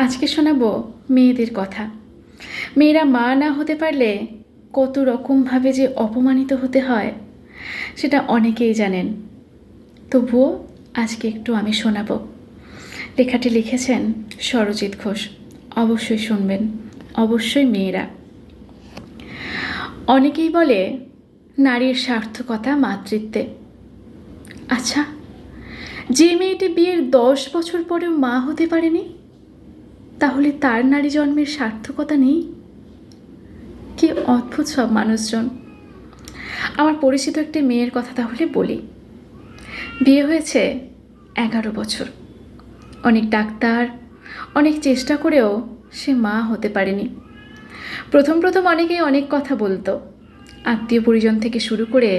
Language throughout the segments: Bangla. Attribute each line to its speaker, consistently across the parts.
Speaker 1: আজকে শোনাবো মেয়েদের কথা। মেয়েরা মা না হতে পারলে কত রকমভাবে যে অপমানিত হতে হয় সেটা অনেকেই জানেন, তবুও আজকে একটু আমি শোনাবো। লেখাটি লিখেছেন সরজিৎ ঘোষ। অবশ্যই শুনবেন, অবশ্যই। মেয়েরা, অনেকেই বলে নারীর সার্থকতা মাতৃত্বে। আচ্ছা, যে মেয়েটি বিয়ের 10 বছর পরেও মা হতে পারেনি, তাহলে তার নারী জন্মের সার্থকতা নেই? কি অদ্ভুত সব মানুষজন। আমার পরিচিত একটি মেয়ের কথা তাহলে বলি। বিয়ে হয়েছে 11 বছর। অনেক ডাক্তার, অনেক চেষ্টা করেও সে মা হতে পারেনি। প্রথম প্রথম অনেকেই অনেক কথা বলতো। আত্মীয় পরিজন থেকে শুরু করে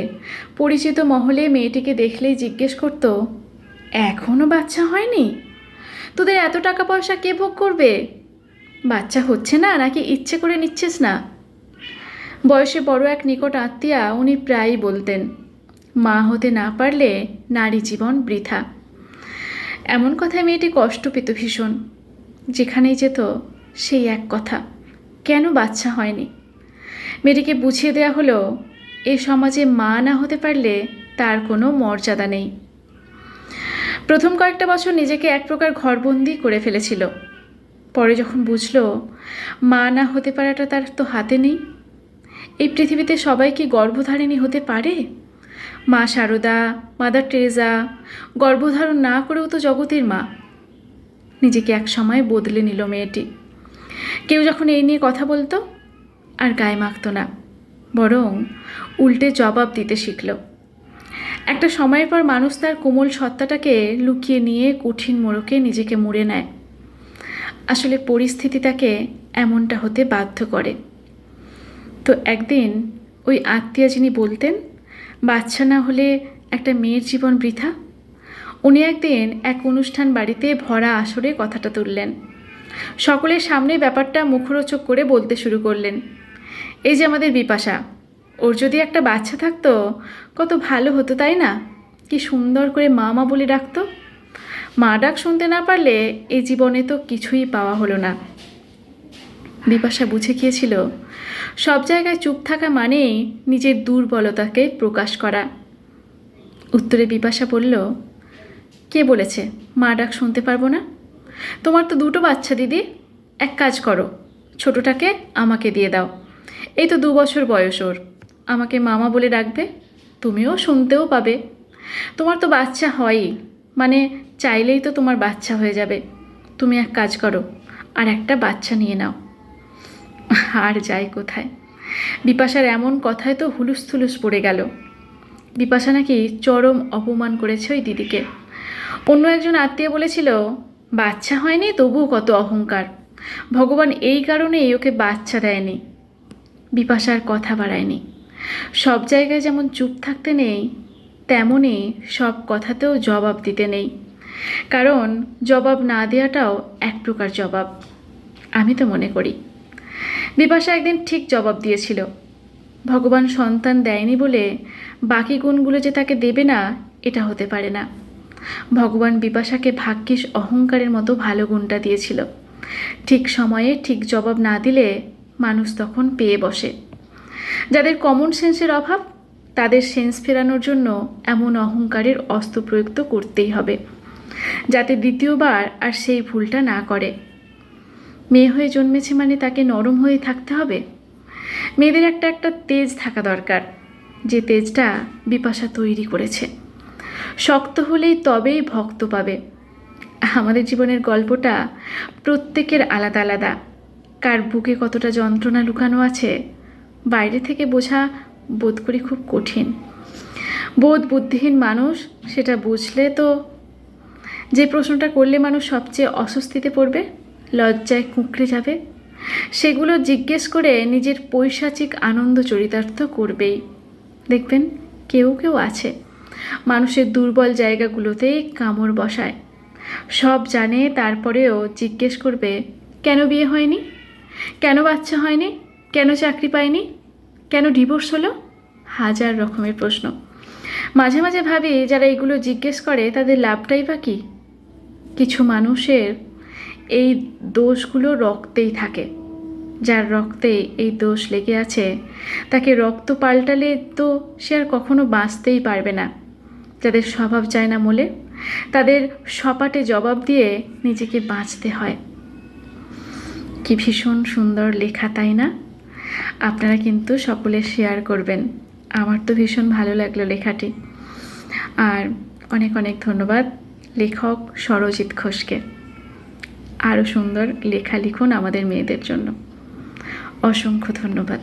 Speaker 1: পরিচিত মহলে মেয়েটিকে দেখলেই জিজ্ঞেস করতো, এখনও বাচ্চা হয়নি? তোদের এত টাকা পয়সা কে ভোগ করবে? বাচ্চা হচ্ছে না নাকি ইচ্ছে করে নিচ্ছিস না? বয়সে বড় এক নিকট আত্মীয়া উনি প্রায়ই বলতেন, মা হতে না পারলে নারী জীবন বৃথা। এমন কথায় মেয়েটি কষ্ট পেত ভীষণ। যেখানেই যেত সেই এক কথা, কেন বাচ্চা হয়নি? মেয়েটিকে বুঝিয়ে দেয়া হলো, এ সমাজে মা না হতে পারলে তার কোনো মর্যাদা নেই। প্রথম কয়েকটা বছর নিজেকে এক প্রকার ঘরবন্দি করে ফেলেছিল। পরে যখন বুঝলো মা না হতে পারাটা তার তো হাতে নেই। এই পৃথিবীতে সবাই কি গর্ভধারিণী হতে পারে? মা শারদা, মাদার টেরেজা গর্ভধারণ না করেও তো জগতের মা। নিজেকে এক সময় বদলে নিল মেয়েটি। কেউ যখন এই নিয়ে কথা বলতো আর গায়ে মাখত না, বরং উল্টে জবাব দিতে শিখল। একটা সময়ের পর মানুষ তার কোমল সত্তাটাকে লুকিয়ে নিয়ে কঠিন মোড়কে নিজেকে মুড়ে নেয়। আসলে পরিস্থিতি তাকে এমনটা হতে বাধ্য করে। তো একদিন ওই আত্মীয়া যিনি বলতেন বাচ্চা না হলে একটা মেয়ের জীবন বৃথা, উনি একদিন এক অনুষ্ঠান বাড়িতে ভরা আসরে কথাটা তুললেন। সকলের সামনে ব্যাপারটা মুখরোচক করে বলতে শুরু করলেন, এই যে আমাদের বিপাশা, ওর যদি একটা বাচ্চা থাকতো কত ভালো হতো, তাই না? কি সুন্দর করে মা মা বলে ডাকতো। মা ডাক শুনতে না পারলে এই জীবনে তো কিছুই পাওয়া হলো না। বিপাশা বুঝে গিয়েছিল সব জায়গায় চুপ থাকা মানেই নিজের দুর্বলতাকে প্রকাশ করা। উত্তরে বিপাশা বলল, কে বলেছে মা ডাক শুনতে পারবো না? তোমার তো 2টো বাচ্চা দিদি। এক কাজ করো, ছোটটাকে আমাকে দিয়ে দাও। এই তো 2 বছর বয়স ওর, আমাকে মামা বলে ডাকবে, তুমিও শুনতেও পাবে। তোমার তো বাচ্চা হয়ই, মানে চাইলেই তো তোমার বাচ্চা হয়ে যাবে। তুমি এক কাজ করো, আর একটা বাচ্চা নিয়ে নাও। আর যাই কোথায়, বিপাশার এমন কথায় তো হুলুস থুলুস পড়ে গেল। বিপাশা নাকি চরম অপমান করেছে ওই দিদিকে। অন্য একজন আত্মীয় বলেছিল, বাচ্চা হয়নি তবুও কত অহংকার, ভগবান এই কারণেই ওকে বাচ্চা দেয়নি। বিপাশার কথা বাড়ায়নি। সব জায়গায় যেমন চুপ থাকতে নেই, তেমনই সব কথাতেও জবাব দিতে নেই, কারণ জবাব না দেওয়াটাও এক প্রকার জবাব, আমি তো মনে করি। বিপাশা একদিন ঠিক জবাব দিয়েছিল, ভগবান সন্তান দেয়নি বলে বাকি গুণগুলো যে তাকে দেবে না, এটা হতে পারে না। ভগবান বিপাশাকে ভাগ্যিস অহংকারের মতো ভালো গুণটা দিয়েছিল। ঠিক সময়ে ঠিক জবাব না দিলে মানুষ তখন পেয়ে বসে। যাদের কমন সেন্সের অভাব, তাদের সেন্স ফেরানোর জন্য এমন অহংকারের অস্ত্র প্রয়োগ তো করতেই হবে, যাতে দ্বিতীয়বার আর সেই ভুলটা না করে। মেয়ে হয়ে জন্মেছে মানে তাকে নরম হয়ে থাকতে হবে? মেয়েদের একটা একটা তেজ থাকা দরকার, যে তেজটা বিপাশা তৈরি করেছে। শক্ত হলেই তবেই ভক্ত পাবে। আমাদের জীবনের গল্পটা প্রত্যেকের আলাদা আলাদা। কার বুকে কতটা যন্ত্রণা লুকানো আছে বাইরে থেকে বোঝা বোধ করি খুব কঠিন। বুদ্ধিহীন মানুষ সেটা বুঝলে তো, যে প্রশ্নটা করলে মানুষ সবচেয়ে অস্বস্তিতে পড়বে, লজ্জায় কুঁকড়ে যাবে, সেগুলো জিজ্ঞেস করে নিজের পৈশাচিক আনন্দ চরিতার্থ করবেই। দেখবেন কেউ কেউ আছে মানুষের দুর্বল জায়গাগুলোতেই কামড় বসায়। সব জানে, তারপরেও জিজ্ঞেস করবে, কেন বিয়ে হয়নি, কেন বাচ্চা হয়নি, কেন চাকরি পায়নি, কেন ডিভোর্স হলো? হাজার রকমের প্রশ্ন। মাঝে মাঝে ভাবি যারা এগুলো জিজ্ঞেস করে তাদের লাভটাই বা কী? কিছু মানুষের এই দোষগুলো রক্তেই থাকে। যার রক্তে এই দোষ লেগে আছে তাকে রক্ত পাল্টালে তো সে আর কখনো বাঁচতেই পারবে না। যাদের স্বভাব চায় না মলে, তাদের সপাটে জবাব দিয়ে নিজেকে বাঁচতে হয়। কি ভীষণ সুন্দর লেখা, তাই না? আপনারা কিন্তু সকলে শেয়ার করবেন। আমার তো ভীষণ ভালো লাগলো লেখাটি। আর অনেক অনেক ধন্যবাদ লেখক সরজিৎ ঘোষকে। আরও সুন্দর লেখা লিখুন আমাদের মেয়েদের জন্য। অসংখ্য ধন্যবাদ।